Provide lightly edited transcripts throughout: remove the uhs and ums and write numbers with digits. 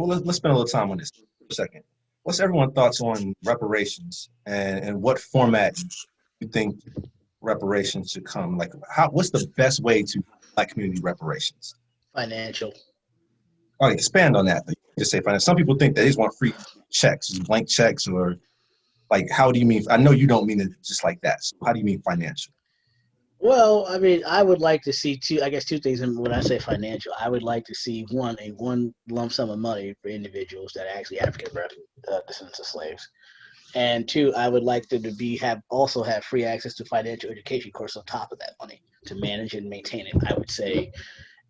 well, let's spend a little time on this for a second. What's everyone's thoughts on reparations and what format you think reparations should come? Like, what's the best way to Black community reparations? Financial. Oh, expand on that. Just say financial. Some people think they just want free checks, blank checks, or like, how do you mean? I know you don't mean it just like that. So how do you mean financial? Well, I mean, I would like to see two things. And when I say financial, I would like to see one lump sum of money for individuals that are actually African American descendants of slaves, and two, I would like them to have free access to financial education course on top of that money to manage and maintain it. I would say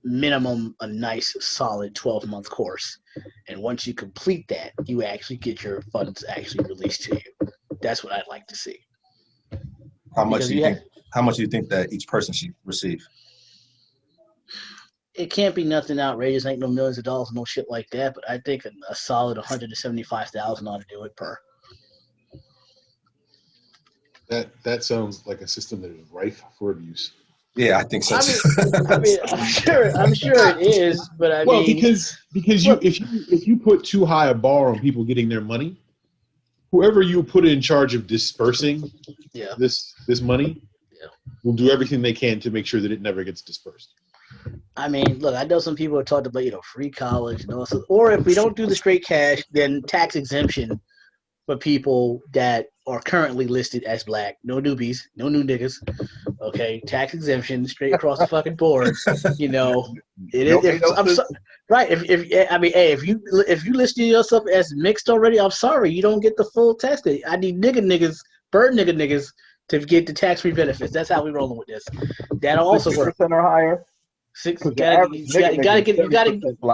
minimum a nice solid 12-month course, and once you complete that, you actually get your funds actually released to you. That's what I'd like to see. How much do you think that each person should receive? It can't be nothing outrageous. Ain't no millions of dollars, no shit like that. But I think a solid 175,000 ought to do it per. That sounds like a system that is rife for abuse. Yeah, I think so. I'm sure it is, but I mean, because if you put too high a bar on people getting their money, whoever you put in charge of dispersing this money will do everything they can to make sure that it never gets dispersed. I mean, look, I know some people have talked about, free college, or if we don't do the straight cash, then tax exemption for people that are currently listed as Black. No newbies, no new niggas. Okay, tax exemption straight across the fucking board. Right. If you listed yourself as mixed already, I'm sorry, you don't get the full tax. I need niggas, bird niggas to get the tax-free benefits. That's how we rolling with this. That'll also work. 6% or higher. You gotta get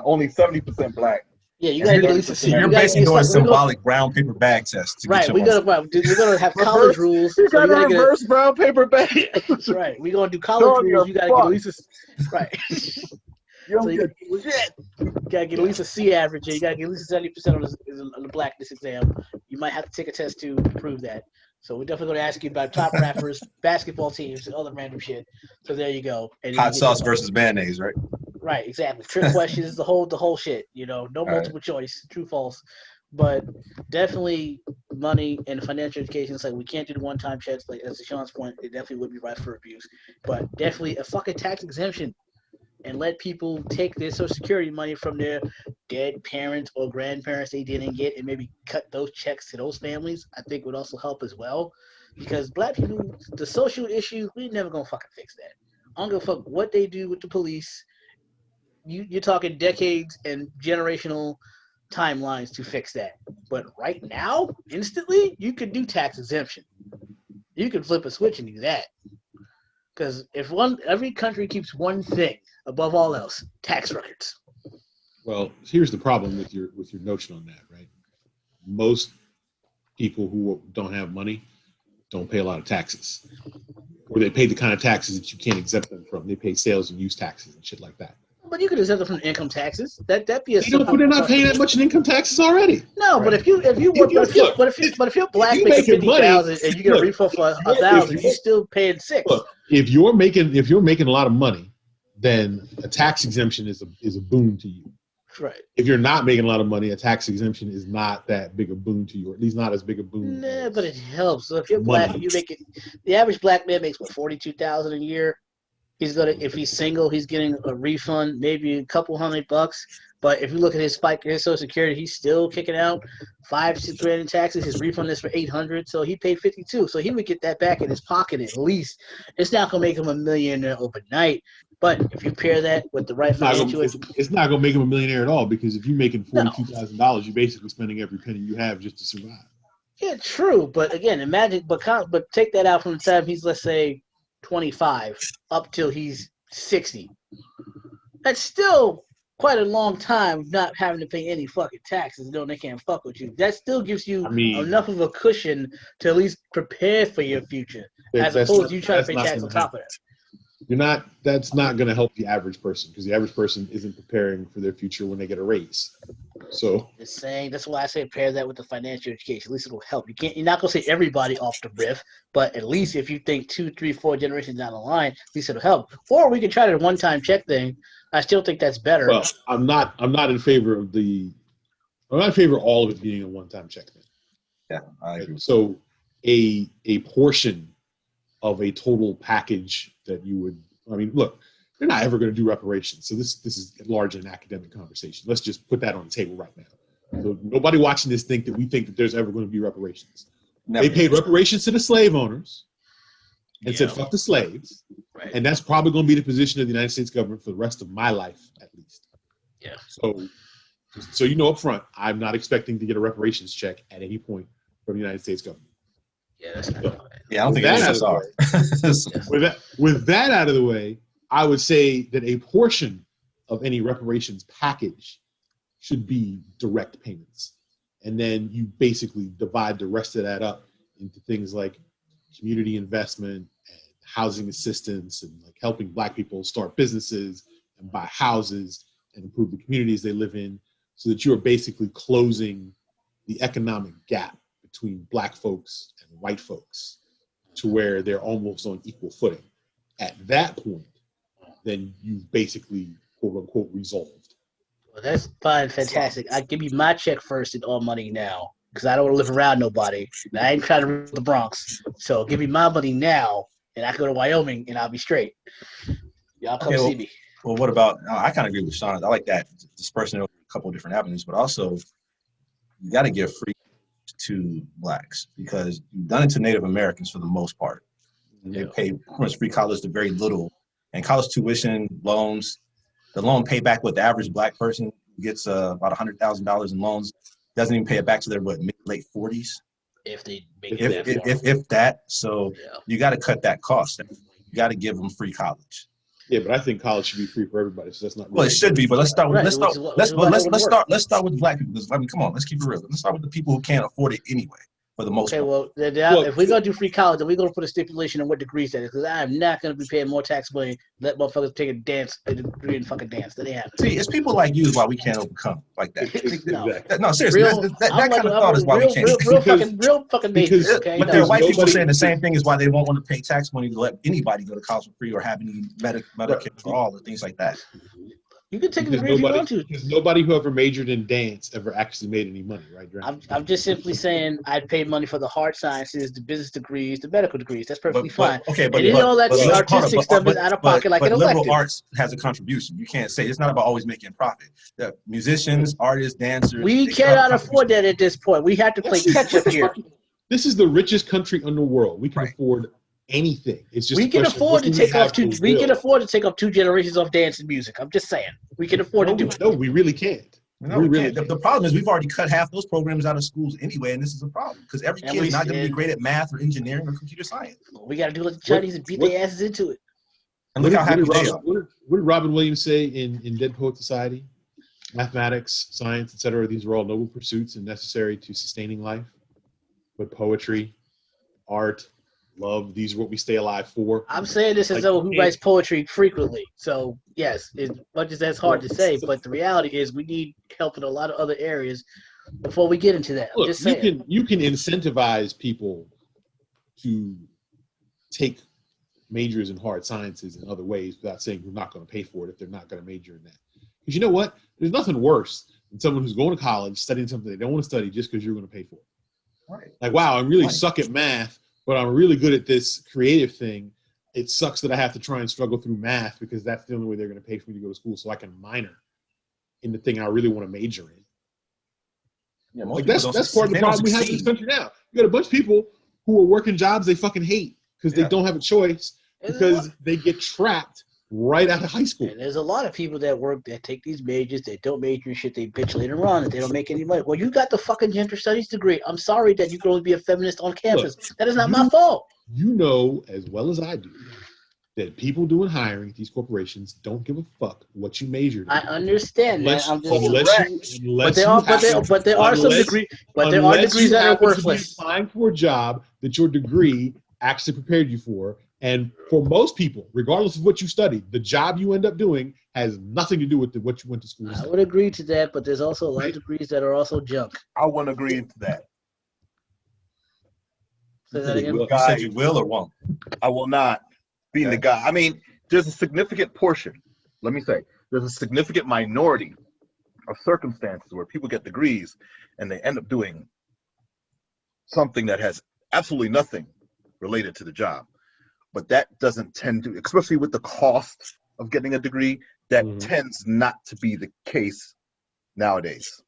only 70% Black. Yeah, you gotta get at least you're basically doing symbolic brown paper bag test. Right, we're gonna have college rules. You gotta reverse brown paper bag. Right, we're gonna do college rules. You gotta get at least right. You don't get shit. You gotta get at least a C average. You gotta get at least 70% on the Blackness exam. You might have to take a test to prove that. So we're definitely going to ask you about top rappers, basketball teams, and other random shit. So there you go. And hot sauce versus mayonnaise, right? Right, exactly. Trick questions, the whole shit. No multiple choice, true, false. But definitely money and financial education. It's like we can't do the one-time checks. Like as to Sean's point, it definitely would be right for abuse. But definitely a fucking tax exemption. And let people take their Social Security money from their dead parents or grandparents they didn't get and maybe cut those checks to those families, I think would also help as well. Because Black people, the social issue, we never gonna fucking fix that. I don't give a fuck what they do with the police. You're talking decades and generational timelines to fix that. But right now, instantly, you could do tax exemption. You could flip a switch and do that. Because if every country keeps one thing above all else, tax records. Well, here's the problem with your notion on that, right? Most people who don't have money don't pay a lot of taxes, or they pay the kind of taxes that you can't exempt them from. They pay sales and use taxes and shit like that. But you could exempt them from income taxes. That'd be a. They're not paying that much in income taxes already. No, right. But if you're Black making 50,000 and you get a refund for 1,000, you're still paying 6. Look, if you're making a lot of money, then a tax exemption is a boon to you. Right. If you're not making a lot of money, a tax exemption is not that big a boon to you, or at least not as big a boon. Nah, but it helps. So if you're Black, the average Black man makes $42,000 a year. If he's single, he's getting a refund, maybe a couple $100. But if you look at his Social Security, he's still kicking out $5,000-6,000 in taxes. His refund is for $800, so he paid $52,000. So he would get that back in his pocket at least. It's not gonna make him a millionaire overnight, but if you pair that with the right financial, it's not gonna make him a millionaire at all. Because if you're making $42,000, you're basically spending every penny you have just to survive. Yeah, true. But again, imagine, but take that out from the time he's, let's say, 25 up till he's 60. That's still quite a long time not having to pay any fucking taxes. They can't fuck with you. That still gives you enough of a cushion to at least prepare for your future, as opposed to you trying to pay tax on top of that. That's not going to help the average person, because the average person isn't preparing for their future when they get a raise. So just saying, that's why I say pair that with the financial education. At least it'll help. You're not gonna say everybody off the riff, but at least if you think 2, 3, 4 generations down the line, at least it'll help. Or we can try the one-time check thing. I still think that's better. Well, I'm not in favor of the I'm not in favor of all of it being a one-time check then. Yeah, I agree. So a portion of a total package that you would, I mean, look, they're not ever going to do reparations. So this is large an academic conversation. Let's just put that on the table right now. So nobody watching this think that there's ever going to be reparations. Never. They paid reparations to the slave owners and said, fuck the slaves. Right. And that's probably going to be the position of the United States government for the rest of my life, at least. Yeah. So you know up front, I'm not expecting to get a reparations check at any point from the United States government. Yeah, that's not right. Yeah, I don't think that's are. With that out of the way, I would say that a portion of any reparations package should be direct payments. And then you basically divide the rest of that up into things like community investment and housing assistance and like helping Black people start businesses and buy houses and improve the communities they live in, so that you are basically closing the economic gap between Black folks and white folks to where they're almost on equal footing. At that point, then you've basically, quote unquote, resolved. Well, that's fine, fantastic. I give you my check first and all money now, because I don't want to live around nobody. And I ain't trying to rule the Bronx. So give me my money now, and I can go to Wyoming, and I'll be straight. Y'all come see me. Well, what about, I kind of agree with Sean. I like that, dispersing over a couple of different avenues, but also you got to give free to Blacks, because you've done it to Native Americans for the most part. They pay pretty much free college to very little. And college tuition, loans, the loan payback, what the average Black person gets about $100,000 in loans, doesn't even pay it back to their late 40s. If they make it that far. If that. So you got to cut that cost. You got to give them free college. Yeah, but I think college should be free for everybody. So that's not. Well, it should be, but let's start with let's start with Black people. Because, I mean, come on, let's keep it real. Let's start with the people who can't afford it anyway, for the most part. Well, if we're gonna do free college, then we're gonna put a stipulation on what degrees that is. Because I am not gonna be paying more tax money. Let motherfuckers take a degree in fucking dance. That ain't happening. See, it's people like you is why we can't overcome like that. No, seriously, Real, that kind of thought is why we can't. Real fucking basic. Okay, but there are white people saying the same thing is why they won't want to pay tax money to let anybody go to college for free or have any Medicare for all and things like that. You can take a degree if you want to. Because nobody who ever majored in dance ever actually made any money, right? I'm just simply saying I'd pay money for the hard sciences, the business degrees, the medical degrees. That's perfectly fine. Okay, but all that artistic stuff is out of pocket like an elective. Liberal arts has a contribution. You can't say it's not about always making profit. The musicians, artists, dancers. We cannot afford that at this point. We have to play catch up here. This is the richest country in the world. We can afford anything. It's just we can afford to take off two. We can afford to take up 2 generations of dance and music. I'm just saying we can afford to do it. No, we really can't. No, we really can't. The problem is we've already cut half those programs out of schools anyway, and this is a problem because every kid is not going to be great at math or engineering or computer science. We got to do like the Chinese and beat their asses into it. And look how happy they are. What did Robin Williams say in Dead Poet Society? Mathematics, science, etc. These are all noble pursuits and necessary to sustaining life. But poetry, art, love, these are what we stay alive for. I'm saying this as someone who writes poetry frequently. So, yes, as much as that's hard to say, but the reality is we need help in a lot of other areas before we get into that. Look, I'm just saying. You can incentivize people to take majors in hard sciences in other ways without saying we're not going to pay for it if they're not going to major in that. Because you know what? There's nothing worse than someone who's going to college studying something they don't want to study just because you're going to pay for it. Right. Like, wow, I really suck at math, but I'm really good at this creative thing. It sucks that I have to try and struggle through math because that's the only way they're going to pay for me to go to school so I can minor in the thing I really want to major in. Yeah, like that's part of the problem we have in this country now. You got a bunch of people who are working jobs they fucking hate because they don't have a choice because they get trapped right out of high school. And there's a lot of people that take these majors, they don't major in shit, they bitch later on and they don't make any money. Well, you got the fucking gender studies degree. I'm sorry that you can only be a feminist on campus. Look, that is not my fault. You know as well as I do that people doing hiring at these corporations don't give a fuck what you majored in. I understand that. But there are some degrees that are worthless. Applying for a job that your degree actually prepared you for. And for most people, regardless of what you studied, the job you end up doing has nothing to do with what you went to school to study. I would agree to that, but there's also a lot of degrees that are also junk. I wouldn't agree to that. Say that again? You said you will or won't? I will not be the guy. I mean, there's a significant portion. Let me say, there's a significant minority of circumstances where people get degrees and they end up doing something that has absolutely nothing related to the job. But that doesn't tend to, especially with the cost of getting a degree, that tends not to be the case nowadays.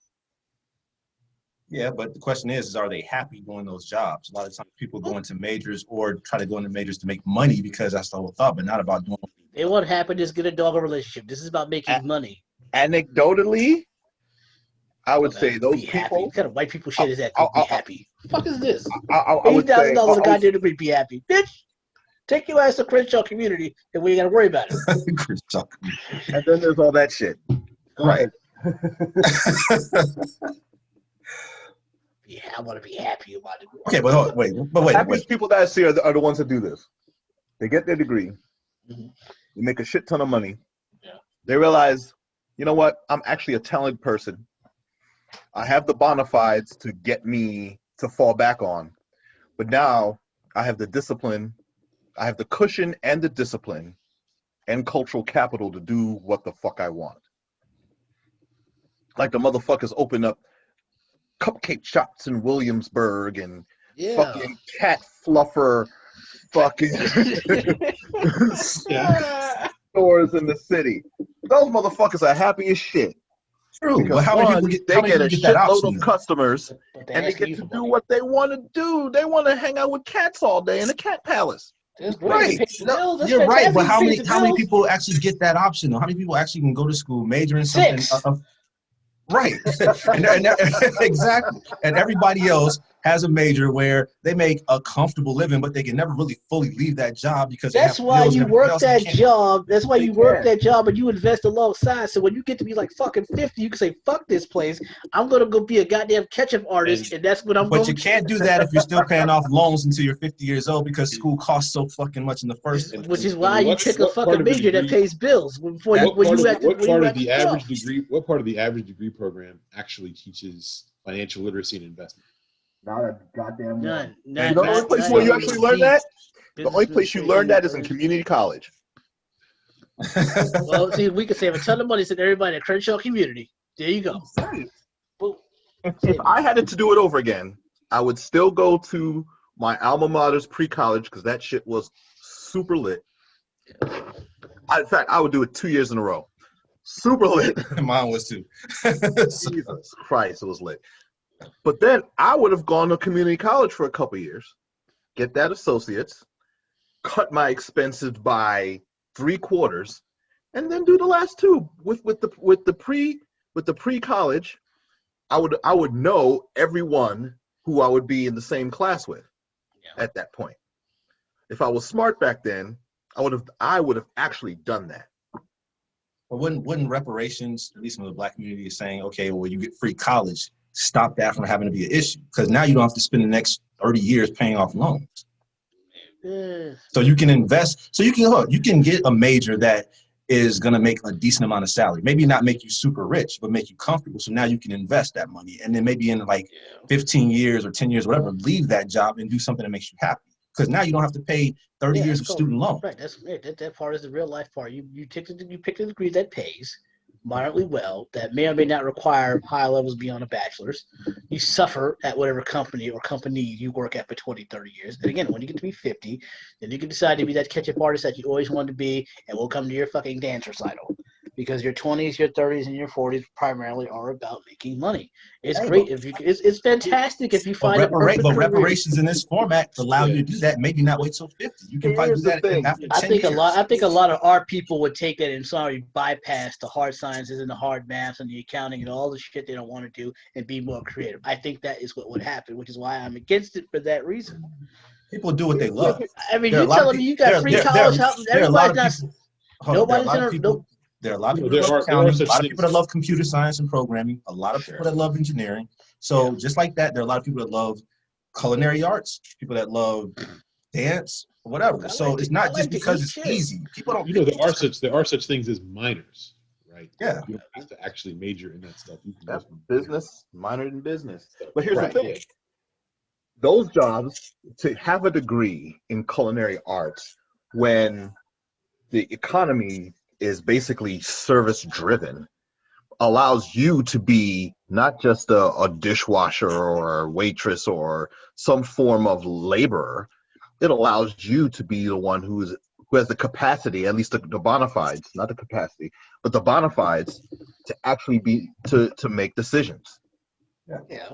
Yeah, but the question is are they happy doing those jobs? A lot of times people go into majors or try to go into majors to make money because that's the whole thought, but not about doing. They want happiness, get a dog a relationship. This is about making money. Anecdotally, I would say those be people. Happy. What kind of white people shit is that? Be happy. What the fuck is this? I would say, $80,000 a goddamn degree. Be happy, bitch. Take your ass to Crenshaw Community, and we ain't gotta worry about it. And then there's all that shit. Right. Yeah, I want to be happy about it. Okay, but wait. Happiest people that I see are the ones that do this. They get their degree. They make a shit ton of money. Yeah. They realize, you know what? I'm actually a talented person. I have the bona fides to get me to fall back on. But now I have the discipline, I have the cushion and the discipline and cultural capital to do what the fuck I want. Like the motherfuckers open up cupcake shops in Williamsburg and fucking cat fluffer fucking stores in the city. Those motherfuckers are happy as shit. True, but how many people they get a shitload of customers and they get to do what they want to do. They want to hang out with cats all day in the cat palace. Right. No, you're right, but how many people actually get that option? Though? How many people actually can go to school, major in something? Right. and exactly. And everybody else has a major where they make a comfortable living, but they can never really fully leave that job because that's why you work that job. That's why you work that job, and you invest alongside. So when you get to be like fucking 50, you can say, "Fuck this place. I'm gonna go be a goddamn ketchup artist," and that's what I'm. But you can't do that if you're still paying off loans until you're 50 years old because school costs so fucking much in the first. Which is why you pick a fucking major that pays bills before you. What part of the average degree program actually teaches financial literacy and investment? Not a goddamn none. The only place where you actually learn that, the only place you learn that is in community college. Well, see, we could save a ton of money to everybody at Crenshaw Community. There you go. If I had to do it over again, I would still go to my alma mater's pre-college because that shit was super lit. In fact, I would do it 2 years in a row. Super lit. Mine was too. Jesus Christ, it was lit. But then I would have gone to community college for a couple of years, get that associate's, cut my expenses by 3/4, and then do the last two with the pre-college. I would know everyone who I would be in the same class with at that point. If I was smart back then, I would have actually done that. But wouldn't reparations, at least in the Black community, is saying, okay, well, you get free college, stop that from having to be an issue because now you don't have to spend the next 30 years paying off loans. So you can invest. So you can get a major that is going to make a decent amount of salary. Maybe not make you super rich, but make you comfortable. So now you can invest that money. And then maybe in like 15 years or 10 years, whatever, leave that job and do something that makes you happy. Because now you don't have to pay 30 years of student loan. Right. That part is the real life part. You pick a degree that pays moderately well, that may or may not require high levels beyond a bachelor's. You suffer at whatever company or companies you work at for 20, 30 years. And again, when you get to be 50, then you can decide to be that ketchup artist that you always wanted to be, and we'll come to your fucking dance recital. Because your 20s, your 30s, and your 40s primarily are about making money. It's great if you. It's fantastic if you find a perfect career. Reparations in this format allow you to do that. Maybe not wait till 50. You can probably do that after 10 years. I think a lot of our people would take that and bypass the hard sciences and the hard maths and the accounting and all the shit they don't want to do and be more creative. I think that is what would happen, which is why I'm against it for that reason. People do what they love. I mean, you're telling me you got free college? Everybody's not. Nobody's gonna. There are a lot of people that love accounting, a lot of people that love computer science and programming, a lot of people that love engineering. So just like that, there are a lot of people that love culinary arts, people that love dance, whatever. So it's not just because it's easy. People don't. There are such things as minors, right? Yeah. You don't have to actually major in that stuff. You can That's business, minor in business. But here's the thing. Those jobs, to have a degree in culinary arts when the economy is basically service driven, allows you to be not just a dishwasher or a waitress or some form of laborer. It allows you to be the one who has the capacity, at least the bona fides, not the capacity, but the bona fides to actually be to make decisions. Yeah.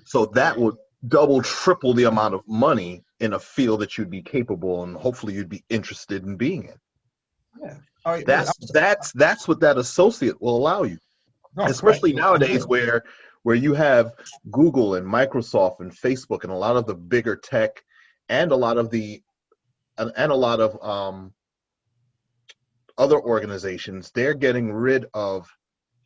So that would double, triple the amount of money in a field that you'd be capable and hopefully you'd be interested in being in. Yeah. All right. That's what that associate will allow you. No, especially correct. nowadays where you have Google and Microsoft and Facebook and a lot of the bigger tech and a lot of other organizations, they're getting rid of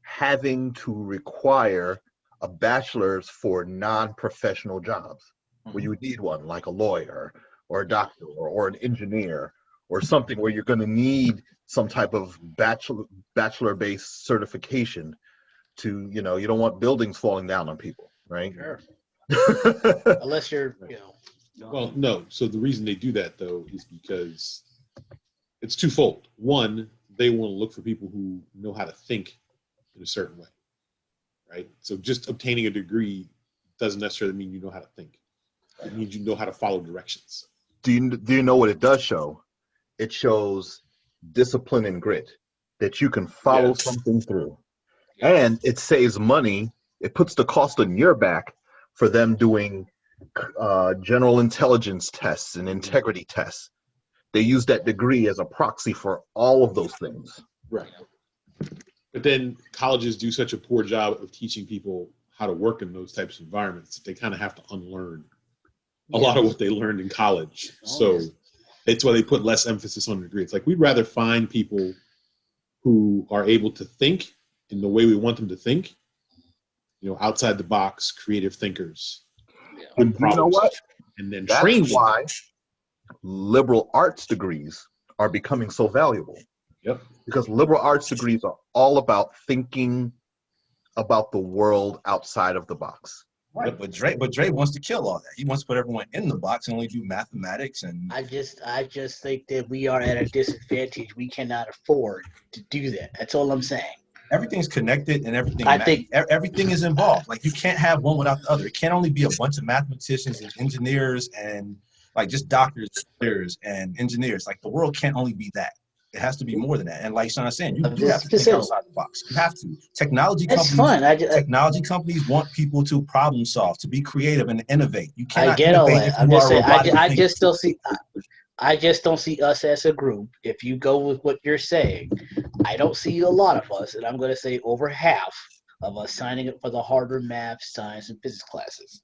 having to require a bachelor's for non-professional jobs where you would need one, like a lawyer or a doctor or an engineer or something where you're going to need some type of bachelor-based certification to, you don't want buildings falling down on people, right? Sure. Unless you're, Well, no. So the reason they do that, though, is because it's twofold. One, they want to look for people who know how to think in a certain way, right? So just obtaining a degree doesn't necessarily mean you know how to think. It means you know how to follow directions. Do you know what it does show? It shows discipline and grit, that you can follow something through. And it saves money. It puts the cost on your back for them doing general intelligence tests and integrity tests. They use that degree as a proxy for all of those things. Right. But then colleges do such a poor job of teaching people how to work in those types of environments that they kind of have to unlearn a lot of what they learned in college. So it's why they put less emphasis on the degree. It's like we'd rather find people who are able to think in the way we want them to think, outside the box, creative thinkers. And you know what? And then That's train them. why liberal arts degrees are becoming so valuable. Yep. Because liberal arts degrees are all about thinking about the world outside of the box. Right, but Dre wants to kill all that. He wants to put everyone in the box and only do mathematics and. I just think that we are at a disadvantage. We cannot afford to do that. That's all I'm saying. Everything's connected and everything. I think everything is involved. Like you can't have one without the other. It can't only be a bunch of mathematicians and engineers and like just doctors, lawyers, and engineers. Like the world can't only be that. It has to be more than that. And like Sean's saying, you have to think outside the box. You have to. Technology companies want people to problem solve, to be creative and innovate. You cannot. I get all that. I'm just saying. I just don't see us as a group. If you go with what you're saying, I don't see a lot of us, and I'm going to say over half of us signing up for the harder math, science, and physics classes.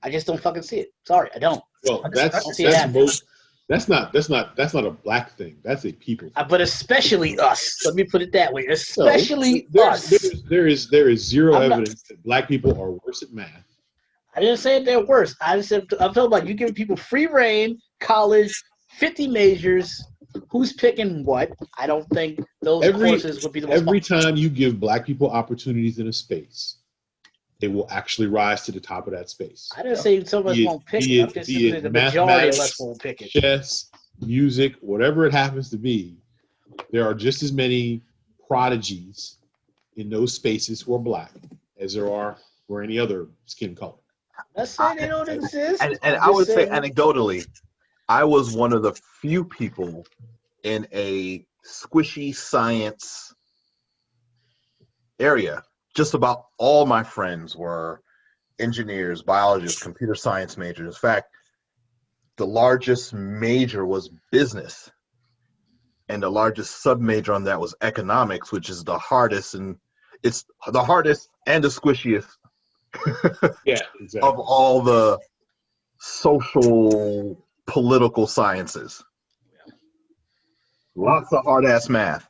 I just don't fucking see it. Sorry, I don't. Well, that's not a black thing. That's a people thing. But especially us. Let me put it that way. Especially us. There is zero evidence that black people are worse at math. I didn't say they're worse. I'm talking about you giving people free reign, college, 50 majors. Who's picking what? I don't think those courses would be the most Every time you give black people opportunities in a space, they will actually rise to the top of that space. I didn't say some of us won't pick it. I'm just saying the majority of us won't pick it. Chess, music, whatever it happens to be, there are just as many prodigies in those spaces who are black as there are for any other skin color. Let's say they don't exist. And I would say anecdotally, I was one of the few people in a squishy science area. Just about all my friends were engineers, biologists, computer science majors. In fact, the largest major was business. And the largest sub-major on that was economics, which is the hardest, and it's the hardest and the squishiest exactly. of all the social, political sciences. Lots of hard-ass math.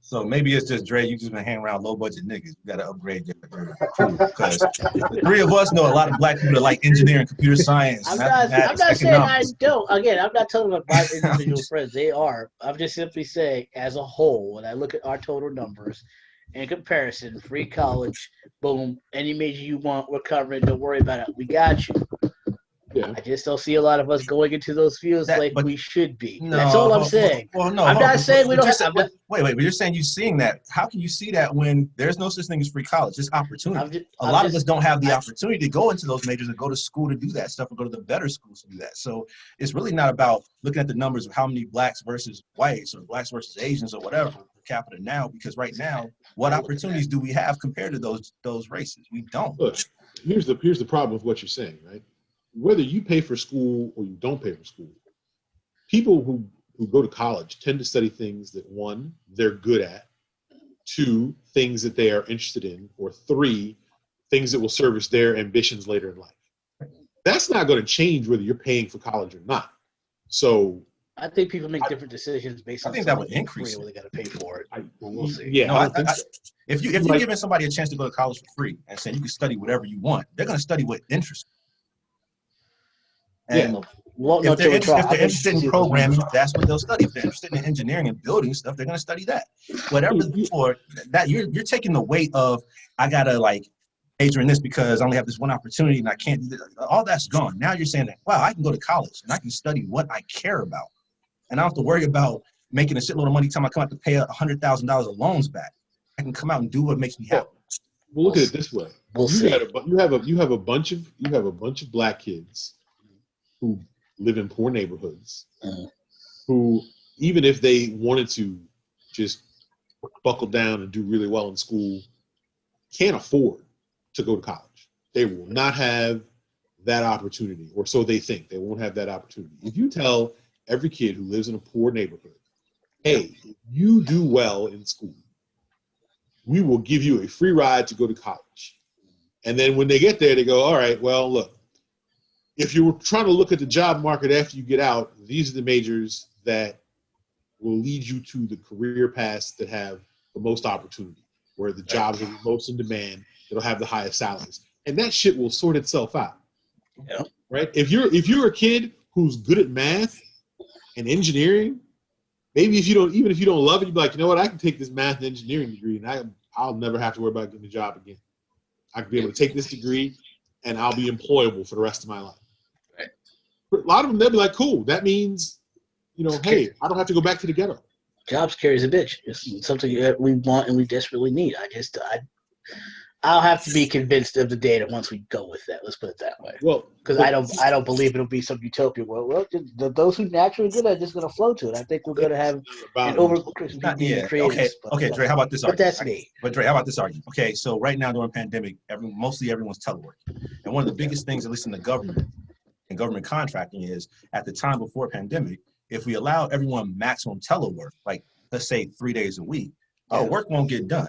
So maybe it's just Dre, you just been hanging around low-budget niggas. You got to upgrade your crew. Because the three of us know a lot of black people that like engineering, computer science, mathematics, I'm not saying I economics. don't. Again, I'm not talking about my individual friends. They are. I'm just simply saying, as a whole, when I look at our total numbers, in comparison, free college, boom, any major you want, we're covering. Don't worry about it. We got you. Yeah. I just don't see a lot of us going into those fields like but we should be. no, That's all I'm saying. Well, no, I'm not saying we don't have. Wait, but you're saying you're seeing that. How can you see that when there's no such thing as free college? It's opportunity. A lot of us don't have the opportunity to go into those majors and go to school to do that stuff or go to the better schools to do that. So it's really not about looking at the numbers of how many blacks versus whites or blacks versus Asians or whatever per capita now, because right now, what opportunities do we have compared to those races? We don't. Look, here's the problem with what you're saying, right? Whether you pay for school or you don't pay for school, people who go to college tend to study things that, one, they're good at, two, things that they are interested in, or three, things that will service their ambitions later in life. That's not going to change whether you're paying for college or not. So I think people make different decisions based on. I think that would increase where they got to pay for it. We'll see. Yeah, No, I don't think so. If you're giving somebody a chance to go to college for free and saying you can study whatever you want, they're going to study what interests them. And if they're interested in programming, that's what they'll study. If they're interested in engineering and building stuff, they're going to study that. Whatever for that, you're taking the weight of, I got to like major in this because I only have this one opportunity and I can't do this. All that's gone. Now you're saying that, wow, I can go to college and I can study what I care about. And I don't have to worry about making a shitload of money every time I come out to pay $100,000 of loans back. I can come out and do what makes me happy. Well, look at it this way: you have a bunch of black kids who live in poor neighborhoods, who, even if they wanted to just buckle down and do really well in school, can't afford to go to college. They will not have that opportunity, or so they think. They won't have that opportunity. If you tell every kid who lives in a poor neighborhood, hey, if you do well in school, we will give you a free ride to go to college. And then when they get there, they go, all right, well, look, if you were trying to look at the job market after you get out, these are the majors that will lead you to the career paths that have the most opportunity, where the jobs are most in demand, that'll have the highest salaries. And that shit will sort itself out. Yeah. Right? If you're a kid who's good at math and engineering, maybe even if you don't love it, you'd be like, you know what, I can take this math and engineering degree and I'll never have to worry about getting a job again. I can be able to take this degree and I'll be employable for the rest of my life. Right. But a lot of them, they'll be like, cool, that means, hey, I don't have to go back to the ghetto. Jobs carries a bitch. It's something that we want and we desperately need. I'll have to be convinced of the data once we go with that. Let's put it that way. Well, because I don't believe it'll be some utopia world. Well, those who naturally good are just going to flow to it. I think we're going to have an over-Christian people being creative. Okay, Dre, how about this argument? But that's me. But Dre, how about this argument? Okay, so right now during pandemic, mostly everyone's teleworking. And one of the biggest things, at least in the government and government contracting, is at the time before pandemic, if we allow everyone maximum telework, like let's say 3 days a week, work won't get done,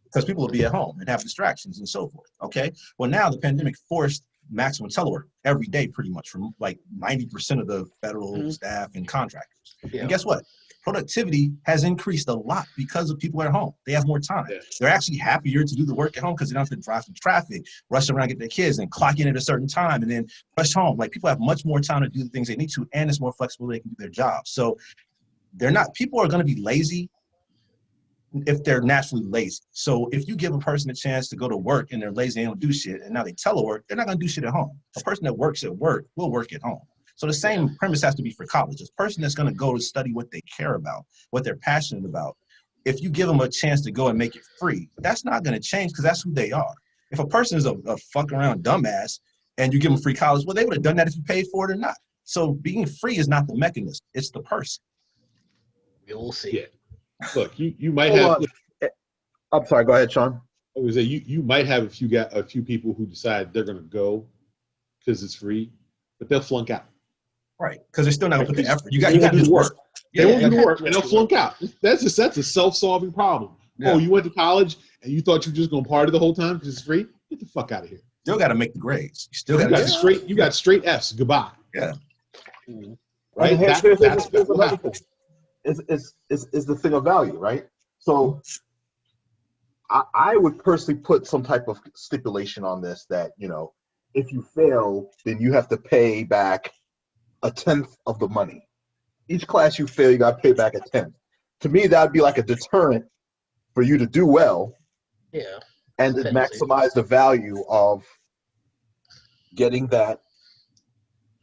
because people will be at home and have distractions and so forth, okay? Well, now the pandemic forced maximum telework every day pretty much from like 90% of the federal staff and contractors. Yeah. And guess what? Productivity has increased a lot because of people at home. They have more time. Yeah. They're actually happier to do the work at home because they don't have to drive through traffic, rush around, get their kids, and clock in at a certain time, and then rush home. Like, people have much more time to do the things they need to, and it's more flexible. They can do their job. So people are going to be lazy if they're naturally lazy. So if you give a person a chance to go to work and they're lazy and don't do shit, and now they telework, they're not going to do shit at home. A person that works at work will work at home. So the same premise has to be for college. A person that's going to go to study what they care about, what they're passionate about, if you give them a chance to go and make it free, that's not going to change because that's who they are. If a person is a fuck around dumbass and you give them free college, well, they would have done that if you paid for it or not. So being free is not the mechanism. It's the person. We'll see. Yeah. Look, you might have. I'm sorry. Go ahead, Sean. I was say you might have a few people who decide they're going to go because it's free, but they'll flunk out. Right, because they're still not going to put the effort. You got to do the work. They won't do the work, and they'll flunk out. That's a self-solving problem. Yeah. Oh, you went to college and you thought you were just going to party the whole time because it's free? Get the fuck out of here. Still got to make the grades. You still You got straight Fs. Goodbye. Yeah. Right. Here's another thing. Is the thing of value, right? So I would personally put some type of stipulation on this that, if you fail, then you have to pay back 1/10 of the money. Each class you fail, you got to pay back 1/10. To me, that would be like a deterrent for you to do well. Yeah. And to maximize the value of getting that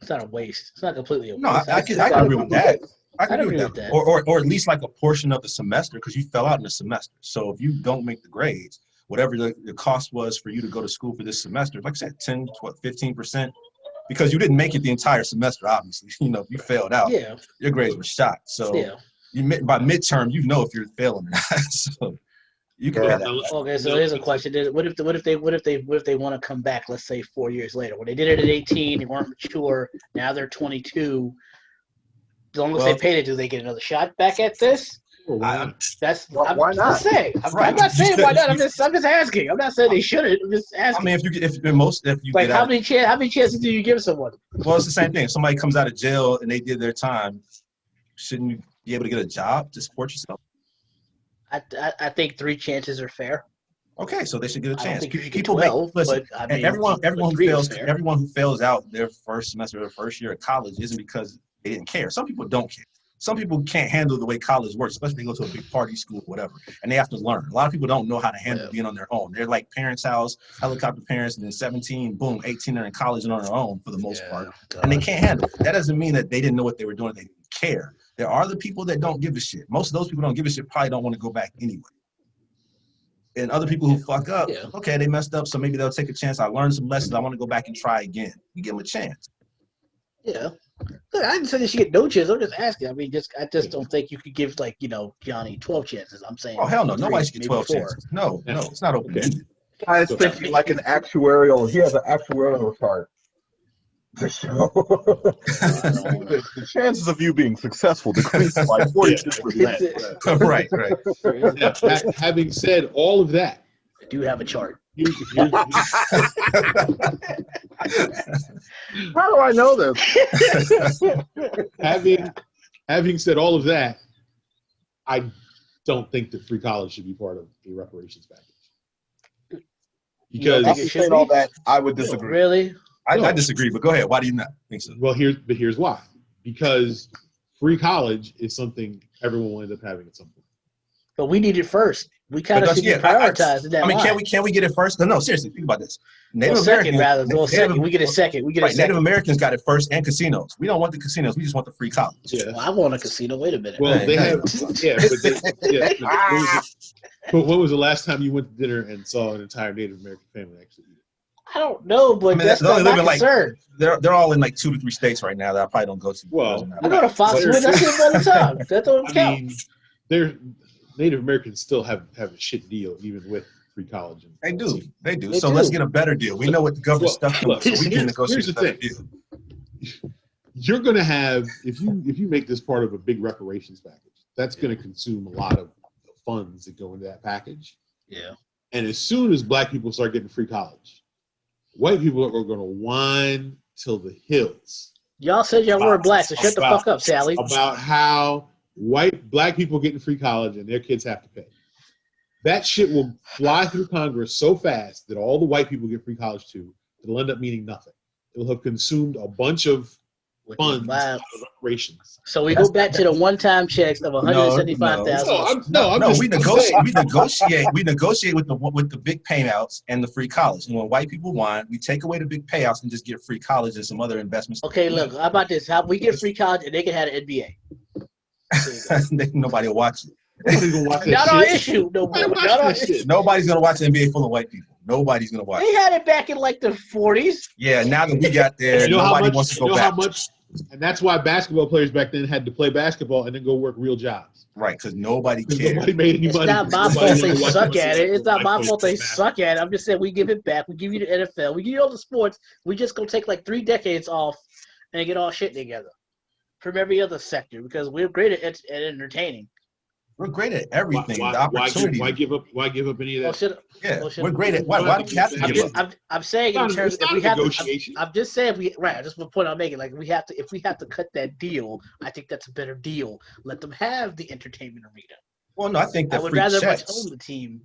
It's not a waste. It's not completely a waste. No, I can agree with that. I can agree with that. Or at least like a portion of the semester because you fell out in the semester. So if you don't make the grades, whatever the cost was for you to go to school for this semester, like I said, 10, 12, 15%, because you didn't make it the entire semester, obviously. You know, if you failed out, your grades were shot. So by midterm, you know if you're failing or not. So you can pay that. Okay, so here's a question. What if they want to come back, let's say 4 years later? When they did it at 18, they weren't mature, now they're 22. As long as they paid it, do they get another shot back at this? Why not? I'm not saying why not. I'm just asking. I'm not saying they shouldn't. I'm just asking. I mean, if you like get how many chances do you give someone? Well, it's the same thing. If somebody comes out of jail and they did their time, shouldn't you be able to get a job to support yourself? I think 3 chances are fair. Okay, so they should get a chance. People 12, listen, but I mean, everyone who fails out their first semester or first year of college isn't because they didn't care. Some people don't care. Some people can't handle the way college works, especially if they go to a big party school or whatever, and they have to learn. A lot of people don't know how to handle being on their own. They're like parents' house, helicopter parents, and then 17, boom, 18, they're in college and on their own for the most part, and they can't handle it. That doesn't mean that they didn't know what they were doing. They didn't care. There are the people that don't give a shit. Most of those people don't give a shit probably don't want to go back anyway. And other people who fuck up, okay, they messed up, so maybe they'll take a chance. I learned some lessons. I want to go back and try again. You give them a chance. Yeah. Look, I didn't say they should get no chance. I'm just asking. I mean, I just don't think you could give, like, Johnny 12 chances. I'm saying. Oh, hell no. Nobody should get 12 chances. No, it's not open-ended. I was thinking like an actuarial. He has an actuarial chart. The chances of you being successful decrease by 42%. Right. Now, having said all of that, I do have a chart. How do I know this? having said all of that, I don't think that free college should be part of the reparations package. Because saying all that, I would disagree. Really? I disagree, but go ahead. Why do you not think so? Well, here's why. Because free college is something everyone will end up having at some point. But we need it first. We kind of should be prioritized in that. I mean, can we get it first? No, seriously, think about this. Native Americans, second. We get a second. Native Americans got it first, and casinos. We don't want the casinos. We just want the free college. Yeah. Well, I want a casino. Wait a minute. Well, they have. But when was the last time you went to dinner and saw an entire Native American family actually eat it? I don't know, but that's not my concern. They're all in like 2 to 3 states right now that I probably don't go to. Well, I go to Foxwoods. That's it all the time. That don't count. Native Americans still have a shit deal even with free college. They do. So let's get a better deal. We know what the government stuff is, so we can negotiate a better deal. You're going to have, if you make this part of a big reparations package, that's going to consume a lot of the funds that go into that package. Yeah. And as soon as black people start getting free college, white people are going to whine till the hills. Y'all said y'all were black, so shut the fuck up, Sally. About how black people getting free college and their kids have to pay. That shit will fly through Congress so fast that all the white people get free college too. It'll end up meaning nothing. It'll have consumed a bunch of funds of reparations. So we go back to the one-time checks of $175,000. We negotiate with the big payouts and the free college. And when white people whine, we take away the big payouts and just get free college and some other investments. Okay, look, how about this? How we get free college and they can have an NBA. Nobody will watch it. Not our issue. Nobody's gonna watch the NBA full of white people. Nobody's gonna watch. They had it back in like the 40s. Yeah, now that we got there, nobody wants to go back. And that's why basketball players back then had to play basketball and then go work real jobs. Right, because nobody cared. Nobody made any money. It's not my fault they suck at it. It's not my fault they suck at it. I'm just saying we give it back. We give you the NFL. We give you all the sports. We just gonna take like 3 decades off and get all shit together from every other sector because we're great at entertaining. We're great at everything. The opportunity. Why give up any of that? We're great at why do we have to give up? I'm saying in terms of if we have to, I'm just saying just the point I'm making. Like if we have to cut that deal, I think that's a better deal. Let them have the entertainment arena. Well, no, I think that I would rather much own the team.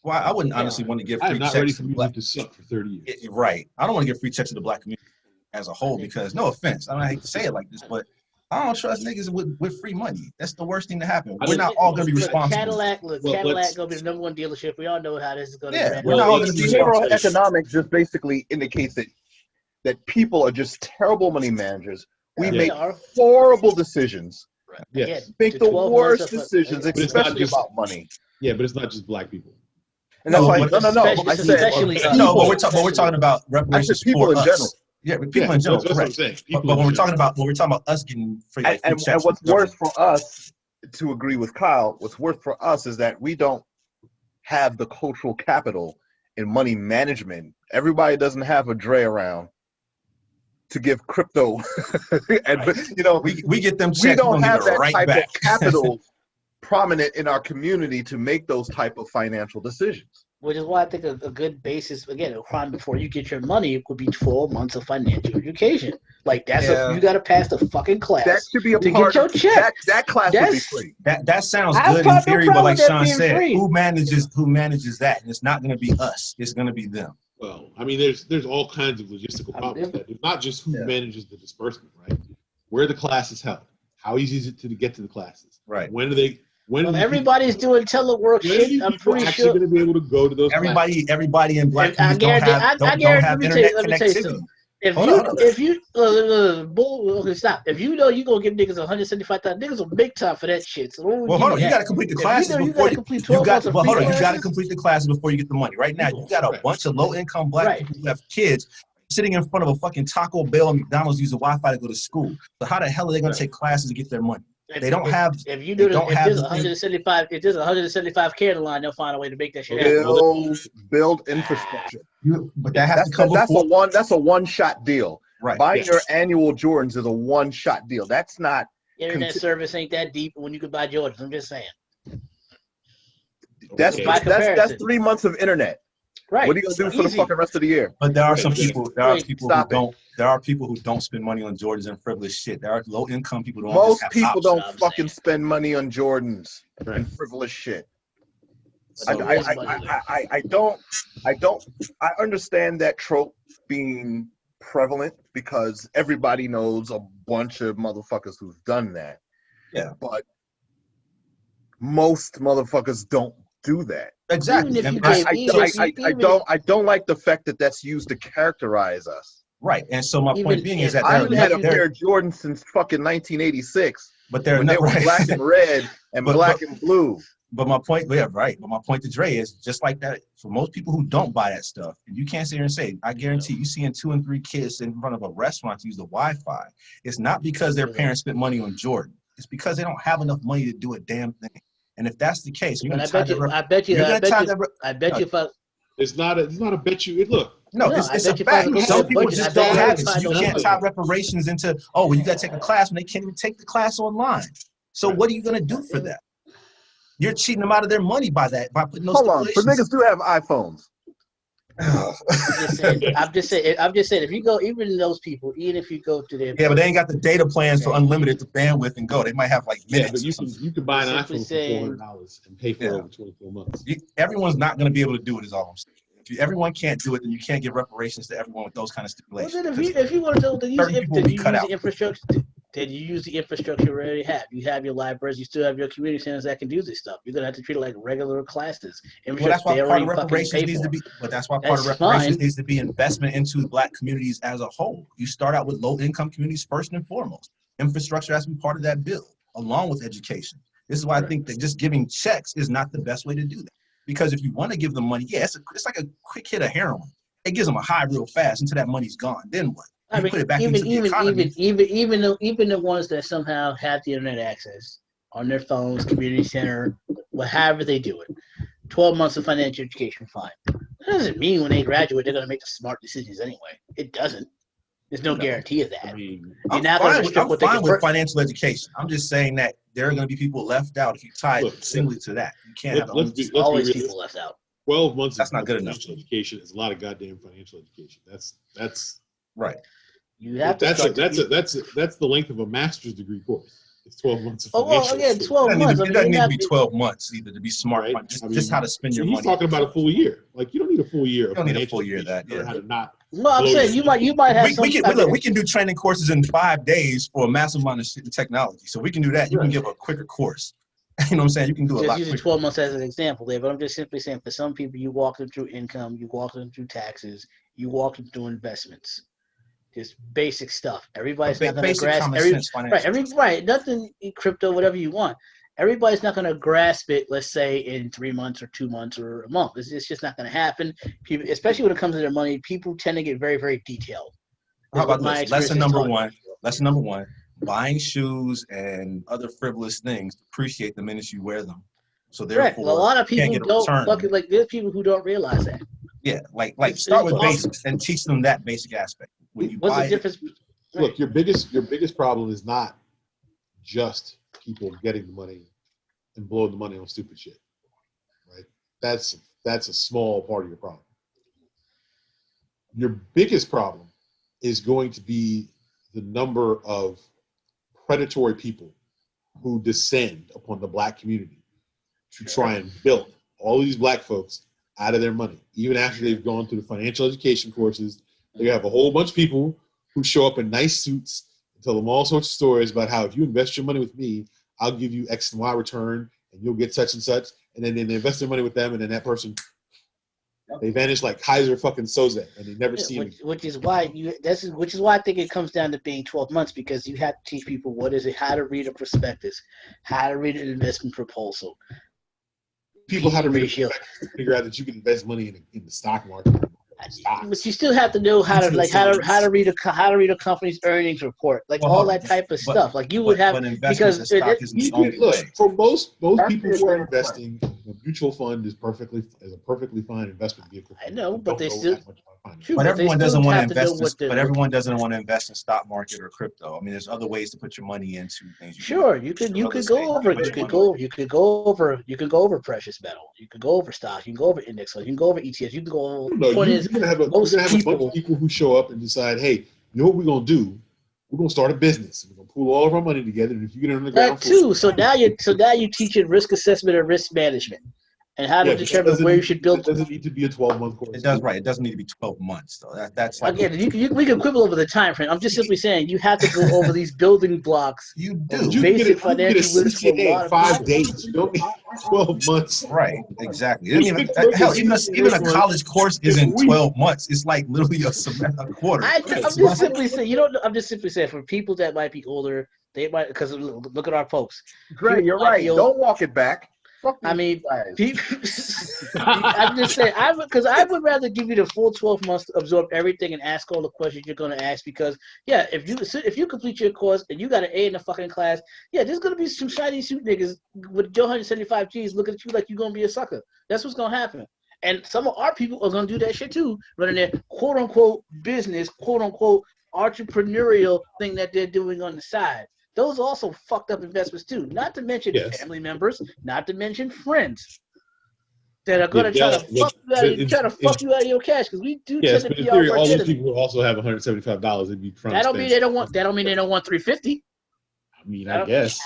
Well, I wouldn't honestly want to give free checks. I'm not ready for music to suck for 30 years. Right. I don't want to give free checks to the black community as a whole because no offense, I hate to say it like this, but I don't trust niggas with free money. That's the worst thing to happen. We're not all going to be responsible. Cadillac going to be the number 1 dealership. We all know how this is going to be. We're not all going to be. Behavioral economics just basically indicates that that people are just terrible money managers. We Yeah. make Are. horrible decisions, Yes. Again, make to the 12 worst months of- decisions, But it's not especially just- about money. Yeah, but it's not just black people. And that's No, why, but no. I said especially us. No, but people. we're talking about reparations people for in us. general. Yeah, people in general, That's what I'm correct. saying. But when we're talking about us getting free, like, free And checks what's from the worse for us, to agree with Kyle, what's worse for us is that we don't have the cultural capital in money management. Everybody doesn't have a Dre around to give crypto, and we get them checks. we don't have give it that right type back. of capital prominent in our community to make those type of financial decisions. Which is why I think a good basis, again, a crime before you get your money would be 12 months of financial education. Like, you got to pass the fucking class. That should be a to part get your of check. That class would be free. That sounds I have good in no theory, problem but like with that Sean being said, free. who manages that? And it's not going to be us. It's going to be them. Well, I mean, there's all kinds of logistical problems. It's not just who manages the disbursement, right? Where the class is held, how easy is it to get to the classes? Right. When are they? Everybody's doing telework shit. I'm pretty sure. Going to be able to go to those. Everybody in black communities don't have internet connectivity. If you stop. If you know you gonna give niggas 175,000, niggas will make time for that shit. So hold on, you gotta complete the classes before you got. Well, hold on, you gotta complete the classes before you get the money. Right now, you got a bunch of low-income black people who have kids sitting in front of a fucking Taco Bell and McDonald's using Wi-Fi to go to school. So how the hell are they gonna take classes to get their money? They don't have. If you do, if there's 175, if there's 175 care in the line, they'll find a way to make that shit happen. Build infrastructure. But that has to come before. That's a one-shot deal. Right. Buying your annual Jordans is a one-shot deal. That's not. Internet service ain't that deep when you can buy Jordans. I'm just saying. That's 3 months of internet. Right. What are you gonna do for the fucking rest of the year? But there are some people. There are people who don't spend money on Jordans and frivolous shit. There are low-income people who don't. Most people don't fucking spend money on Jordans and frivolous shit. I understand that trope being prevalent because everybody knows a bunch of motherfuckers who've done that. Yeah. But most motherfuckers don't do that. Exactly. I don't like the fact that that's used to characterize us. Right. And so my point being is that I haven't had a pair of Jordans since fucking 1986. But they're when they were black and red and black and blue. But my point, right. But my point to Dre is just like that. For most people who don't buy that stuff, and you can't sit here and say, I guarantee you seeing 2 and 3 kids in front of a restaurant to use the Wi-Fi. It's not because their parents spent money on Jordan. It's because they don't have enough money to do a damn thing. And if that's the case, you're going to I bet you if I. It's not a bet you. Look. No, it's a fact. Some people just don't have it. So you can't tie reparations into, well, you got to take a class when they can't even take the class online. So what are you going to do for that? You're cheating them out of their money by putting those. Hold on, but niggas do have iPhones. I'm just saying. If you go, even those people, even if you go to their but they ain't got the data plans for unlimited bandwidth and go. They might have like minutes. Yeah, but you can buy an iPhone for $400 and pay for it over 24 months. Everyone's not going to be able to do it. Is all I'm saying. If everyone can't do it, then you can't give reparations to everyone with those kind of stipulations. Well, then if you want to know, then you use the infrastructure. Then you use the infrastructure you already have. You have your libraries. You still have your community centers that can do this stuff. You're gonna have to treat it like regular classes. Well, that's why part of reparations needs to be. But that's why part of reparations needs to be investment into black communities as a whole. You start out with low-income communities first and foremost. Infrastructure has to be part of that bill, along with education. This is why I think that just giving checks is not the best way to do that. Because if you want to give them money, it's like a quick hit of heroin. It gives them a high real fast until that money's gone. Then what? I mean, even the ones that somehow have the internet access on their phones, community center, however they do it, 12 months of financial education, fine. That doesn't mean when they graduate they're gonna make the smart decisions anyway. It doesn't. There's no guarantee of that. I mean, I'm fine with financial education. I'm just saying that there are going to be people left out if you tie it singly to that. You can't have always people left out. 12 months. That's not good enough. Education is a lot of goddamn financial education. That's right. You have that's the length of a master's degree course. It's 12 months. Oh well, yeah, 12 months. It doesn't need to be 12 months either to be smart. Right? Just how to spend your money. He's talking about a full year. Like you don't need a full year. You don't need a full year of that. Yeah. How to not. No, I'm saying you might have. We can do training courses in 5 days for a massive amount of shit in technology. So we can do that. You can give a quicker course. You know what I'm saying? You can do a lot. Just using 12 months as an example there, but I'm just simply saying for some people, you walk them through income, you walk them through taxes, you walk them through investments. Just basic stuff. Everybody's not going to Basic grasp common sense financial. right. Nothing crypto, whatever you want. Everybody's not going to grasp it. Let's say in 3 months or 2 months or a month. It's just not going to happen. People, especially when it comes to their money, people tend to get very, very detailed. How about this? Lesson number one: buying shoes and other frivolous things depreciate the minute you wear them. So therefore, a lot of people don't return. like. There's people who don't realize that. Yeah, like start with basics and teach them that basic aspect. When you What's buy the difference? Look, your biggest problem is not just people getting the money and blowing the money on stupid shit, right? That's a small part of your problem. Your biggest problem is going to be the number of predatory people who descend upon the black community to try and bilk all these black folks out of their money. Even after they've gone through the financial education courses, they have a whole bunch of people who show up in nice suits and tell them all sorts of stories about how if you invest your money with me, I'll give you X and Y return and you'll get such and such. And then they invest their money with them and then that person, they vanish like Kaiser fucking Soze and they never see them. Which is why I think it comes down to being 12 months, because you have to teach people how to read a prospectus, how to read an investment proposal. People how to read a prospectus, figure out that you can invest money in the stock market. But you still have to know how to read a company's earnings report, all that type of stuff. Like you would have, because for most people who are investing, a mutual fund is a perfectly fine investment vehicle. I know, but they still. But everyone doesn't want to invest. But everyone doesn't want to invest in stock market or crypto. I mean, there's other ways to put your money into things. Sure, you could go over precious metal. You could go over stock. You can go over index funds. You can go over ETFs. You can go. You're gonna have a bunch of people who show up and decide, hey, you know what we're gonna do? We're gonna start a business. We're gonna pool all of our money together, and if you get it on the ground, that too. So now you're teaching risk assessment and risk management. And how to determine where you should build. It doesn't need to be a 12-month course. It does, right. It doesn't need to be 12 months, though. That's like. Again, we can quibble over the time frame. I'm just simply saying you have to go over these building blocks. You do. Basic financial literacy in 5 days. You don't need 12 months. Right. Exactly. Even a college course isn't 12 months. It's like literally a quarter. I'm just simply saying for people that might be older, they might, because look at our folks. Great, you're right. Don't walk it back. I mean, people, I'm just saying, because I would rather give you the full 12 months to absorb everything and ask all the questions you're going to ask. Because, yeah, if you complete your course and you got an A in the fucking class, yeah, there's going to be some shiny suit niggas with your 175 G's looking at you like you're going to be a sucker. That's what's going to happen. And some of our people are going to do that shit too, running their quote-unquote business, quote-unquote entrepreneurial thing that they're doing on the side. Those are also fucked up investments too. Not to mention family members, not to mention friends that are going to try to fuck you out of your cash, because we do tend to be all those people who also have $175 and be trying. That don't mean they don't want $350. I mean, I guess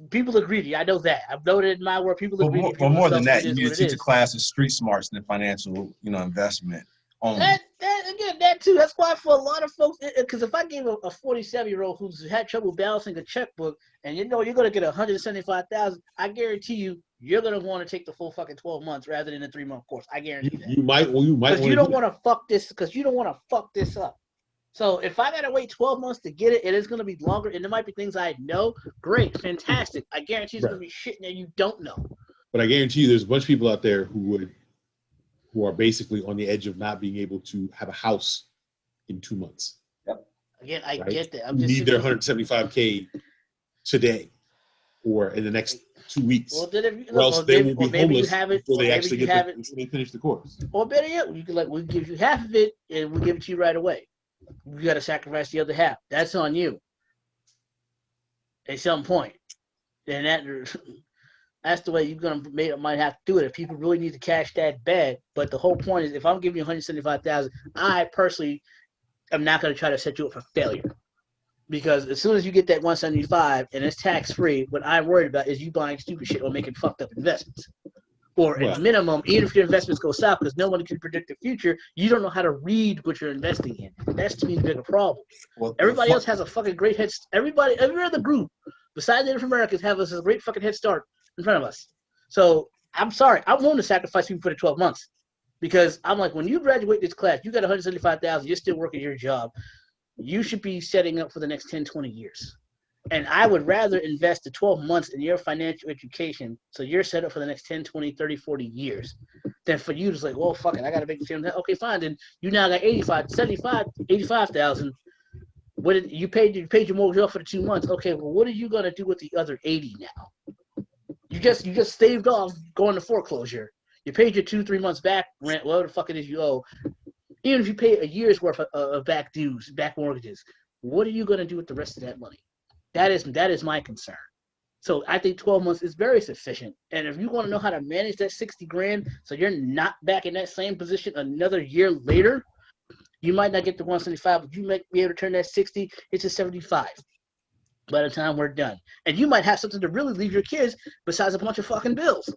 people are greedy. I know that. I've noted in my work people are greedy. But more than that, you need to teach a class of street smarts than financial, investment. That too. That's why for a lot of folks, because if I gave a 47-year-old who's had trouble balancing a checkbook, and you're going to get $175,000, I guarantee you're going to want to take the full fucking 12 months rather than a 3-month course. I guarantee that. You might. Because you don't want to fuck this. Because you don't want to fuck this up. So if I gotta wait 12 months to get it, and it's gonna be longer, and there might be things I know. Great, fantastic. I guarantee it's gonna be shit that you don't know. But I guarantee you, there's a bunch of people out there who are basically on the edge of not being able to have a house in 2 months. Yep. Again, I get that. I'm just need their $175K today or in the next 2 weeks. Well, then they will be homeless before they actually finish the course. Or better yet, we'll give you half of it, and we'll give it to you right away. You got to sacrifice the other half. That's on you. At some point, and that's the way you're might have to do it if people really need to cash that bad. But the whole point is, if I'm giving you $175,000, I personally am not going to try to set you up for failure, because as soon as you get that $175 and it's tax free, what I'm worried about is you buying stupid shit or making fucked up investments. Or at minimum, even if your investments go south, because no one can predict the future, you don't know how to read what you're investing in. That's, to me, the bigger problem. Well, everybody else has a fucking great head start. Every other group, besides Native Americans, have a great fucking head start in front of us. So, I'm sorry. I'm willing to sacrifice people for the 12 months. Because I'm like, when you graduate this class, you got 175,000. You're still working your job. You should be setting up for the next 10, 20 years. And I would rather invest the 12 months in your financial education so you're set up for the next 10, 20, 30, 40 years than for you to say, well, fuck it, I got to make the same. Okay, fine. Then you now got 85,000. What did you paid your mortgage off for the 2 months? Okay, well, what are you going to do with the other 80 now? You just staved off going to foreclosure. You paid your 2-3 months back rent, whatever the fuck it is you owe. Even if you pay a year's worth of back dues, back mortgages, what are you going to do with the rest of that money? That is my concern. So I think 12 months is very sufficient. And if you want to know how to manage that 60 grand so you're not back in that same position another year later, you might not get to 175, but you might be able to turn that 60 into 75 by the time we're done. And you might have something to really leave your kids besides a bunch of fucking bills.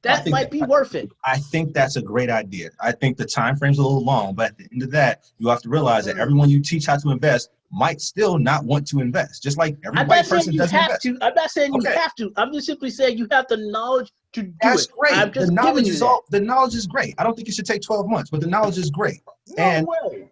That might be worth it. I think that's a great idea. I think the time frame's a little long, but at the end of that, you have to realize that everyone you teach how to invest might still not want to invest. Just like every white person doesn't invest. I'm not saying you have to. I'm just simply saying you have the knowledge to do it. That's great. I'm just the knowledge is the knowledge is great. I don't think it should take 12 months, but the knowledge is great. No way.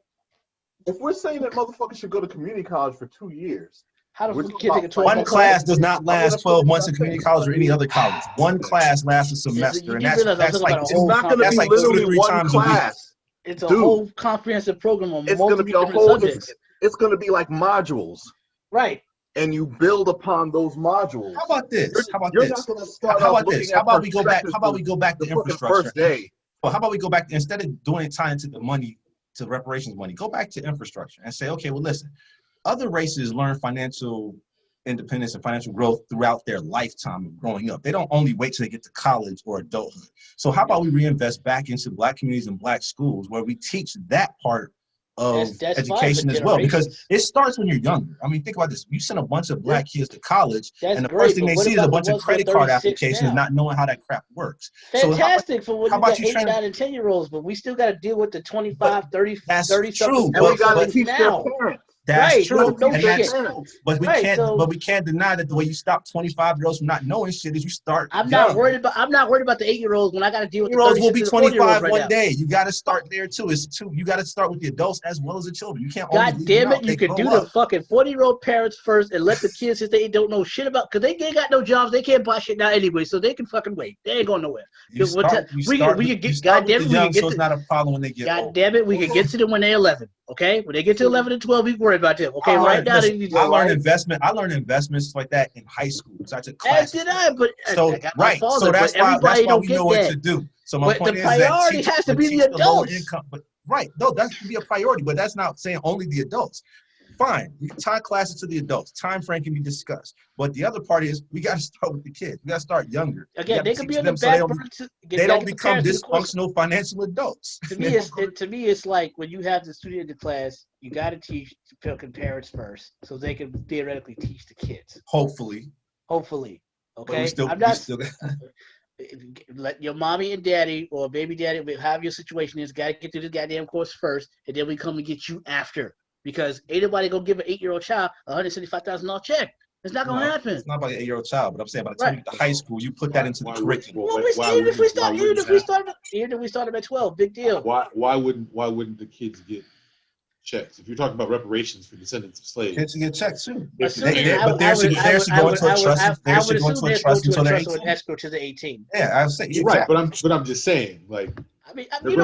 If we're saying that motherfuckers should go to community college for 2 years, how the fuck can take a 12 one class does not last 12 months in community college or any other college. One class lasts a semester, and that's like it's not going to be literally one class. It's a whole comprehensive program on multiple different subjects. It's going to be like modules, right? And you build upon those modules. How about this? You're not going to start How about this? How about we go back? How about we go back to the infrastructure? First day. Well, how about we go back instead of doing it tying to the money, to reparations money? Go back to infrastructure and say, okay, well, listen. Other races learn financial independence and financial growth throughout their lifetime of growing up. They don't only wait till they get to college or adulthood. So how about we reinvest back into Black communities and Black schools where we teach that part of education as well? Because it starts when you're younger. I mean, think about this. You send a bunch of Black kids to college, and the first thing they see is a bunch of credit card applications, not knowing how that crap works. Fantastic for when you got 8, 9, and 10-year-olds, but we still got to deal with the 25, 30, 30 true. And we got to teach their parents. That's true. No and that's true. But we can't deny that the way you stop 25-year-olds from not knowing shit is you start. I'm not worried about the 8-year-olds when I got to deal with the 8-year-olds will be 25 right one now. day. You got to start there too. You got to start with the adults as well as the children. You can't. God damn it! You can do the fucking 40-year-old parents first and let the kids if they don't know shit about because they ain't got no jobs. They can't buy shit now anyway, so they can fucking wait. They ain't going nowhere. We can get. God damn it! So it's not a problem when they get old. God damn it! We can get to them when they're 11. Okay, when they get to 11 and 12, we worry about them. Okay, right now they need to. I learned investments like that in high school. So I took classes. As did I, but so right. So that's why we know what to do. So my point is that the priority has to be the adults. Right. No, that should be a priority, but that's not saying only the adults. Fine, you can tie classes to the adults. Time frame can be discussed. But the other part is we got to start with the kids. We got to start younger. Again, they can be on the back burner. They don't become dysfunctional financial adults. To me, it's like when you have the student in the class, you got to teach the parents first so they can theoretically teach the kids. Hopefully. Okay. I'm not. Let your mommy and daddy or baby daddy, however your situation is, got to get through this goddamn course first, and then we come and get you after. Because ain't nobody gonna give an 8-year-old child a $175,000 check. It's not gonna happen. It's not about an 8-year-old child, but I'm saying by the time you get to high school, you put that into the curriculum. Even if we started at 12, big deal. Why wouldn't the kids get checks? If you're talking about reparations for descendants of slaves, kids get checks too. But theirs should go into a trust. Theirs should go into a trust until they're 18. Escrow to the 18. Yeah, I was saying right. But I'm just saying, like. I mean, you're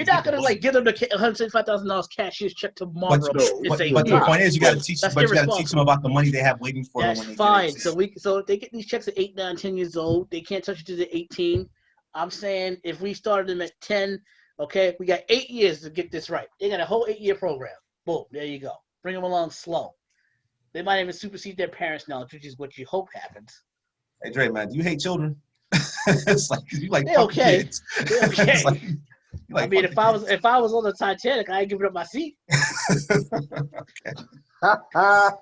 not gonna like give them the $175,000 cashier's check tomorrow. But the point is, you got to teach them about the money they have waiting for them. That's fine. So if they get these checks at 8, 9, 10 years old, they can't touch it to the 18. I'm saying if we started them at 10, okay, we got 8 years to get this right. They got a whole 8-year program. Boom, there you go. Bring them along slow. They might even supersede their parents' knowledge, which is what you hope happens. Hey Dre, man, do you hate children? It's like you like kids. They're okay. I mean, if I was on the Titanic, I ain't giving up my seat. I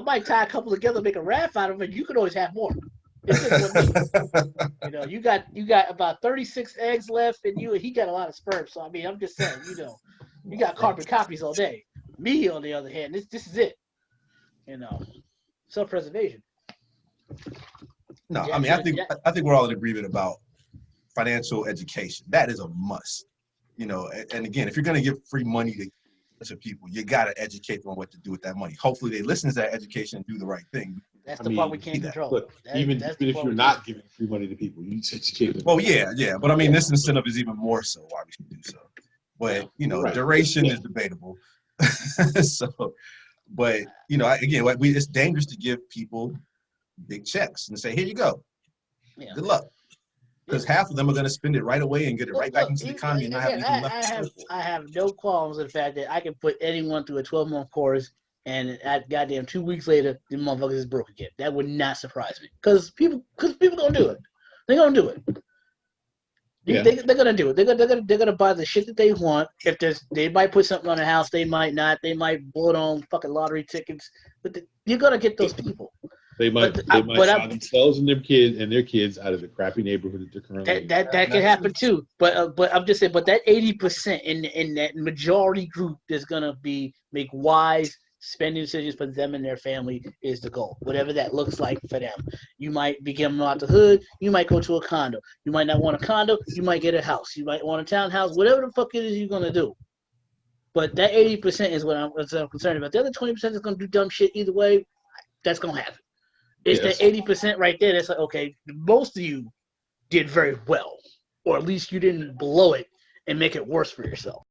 might tie a couple together, make a raft out of it. You could always have more. It's just what me. You got about 36 eggs left, and he got a lot of sperm. So I mean, I'm just saying, you got carbon copies all day. Me, on the other hand, this is it. Self-preservation. No, I mean, I think we're all in agreement about financial education. That is a must. You know, and again, if you're going to give free money to people, you got to educate them on what to do with that money. Hopefully they listen to that education and do the right thing. That's the part we can't control. Look, even if you're not giving free money to people, you need to educate them. Well, yeah. But I mean, this incentive is even more so why we should do so. But, you know, duration is debatable. So, but, you know, again, it's dangerous to give people big checks and say, here you go. Yeah. Good luck. Because half of them are going to spend it right away and get it right back into the economy and not have anything left. I have no qualms with the fact that I can put anyone through a 12-month course, and at goddamn 2 weeks later, the motherfuckers is broke again. That would not surprise me. Because people gonna do it. They're gonna do it. Yeah. They're gonna do it. They're gonna buy the shit that they want. If they might put something on the house, they might not. They might blow it on fucking lottery tickets. But you're gonna get those people. They might buy themselves and their kids out of the crappy neighborhood that they're currently in. That could happen too. But I'm just saying. But that 80% in that majority group that's gonna make wise spending decisions for them and their family is the goal. Whatever that looks like for them. You might be getting them out the hood. You might go to a condo. You might not want a condo. You might get a house. You might want a townhouse. Whatever the fuck it is you're gonna do. But that 80% is what I'm concerned about. The other 20% is gonna do dumb shit either way. That's gonna happen. It's that 80% right there that's like, okay, most of you did very well. Or at least you didn't blow it and make it worse for yourself.